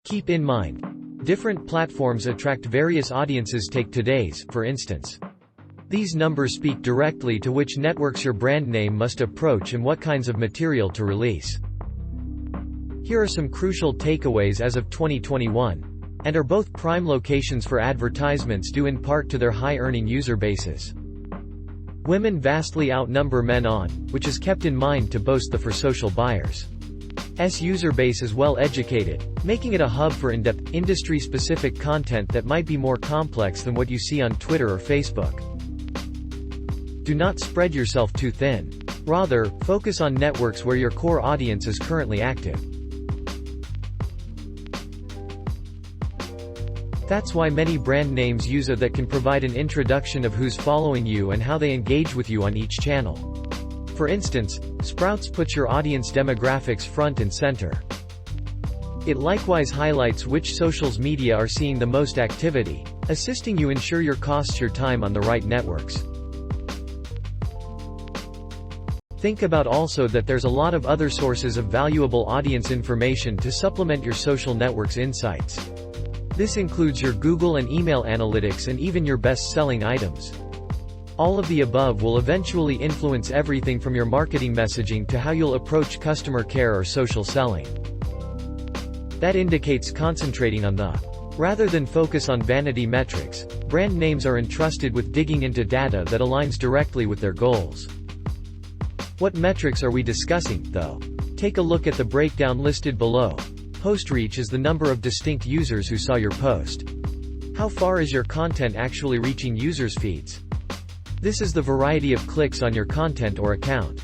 Keep in mind, different platforms attract various audiences. Take today's, for instance. These numbers speak directly to which networks your brand name must approach and what kinds of material to release. Here are some crucial takeaways as of 2021, and are both prime locations for advertisements due in part to their high-earning user bases. Women vastly outnumber men on, which is kept in mind to boast the for social buyers. User base is well educated, making it a hub for in-depth, industry-specific content that might be more complex than what you see on Twitter or Facebook. Do not spread yourself too thin. Rather, focus on networks where your core audience is currently active. That's why many brand names use a that can provide an introduction of who's following you and how they engage with you on each channel. For instance, Sprouts puts your audience demographics front and center. It likewise highlights which socials media are seeing the most activity, assisting you ensure your costs your time on the right networks. Think about also that there's a lot of other sources of valuable audience information to supplement your social network's insights. This includes your Google and email analytics and even your best-selling items. All of the above will eventually influence everything from your marketing messaging to how you'll approach customer care or social selling. That indicates concentrating on the rather than focus on vanity metrics. Brand names are entrusted with digging into data that aligns directly with their goals. What metrics are we discussing, though? Take a look at the breakdown listed below. Post reach is the number of distinct users who saw your post. How far is your content actually reaching users' feeds? This is the variety of clicks on your content or account.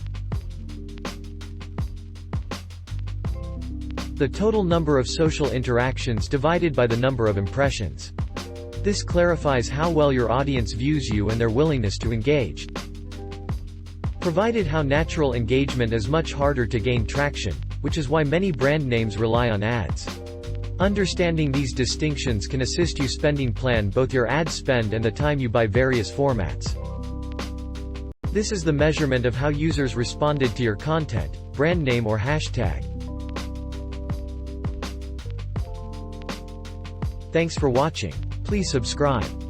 The total number of social interactions divided by the number of impressions. This clarifies how well your audience views you and their willingness to engage. Provided how natural engagement is much harder to gain traction, which is why many brand names rely on ads. Understanding these distinctions can assist you plan both your ad spend and the time you buy various formats. This is the measurement of how users responded to your content, brand name or hashtag. Thanks for watching. Please subscribe.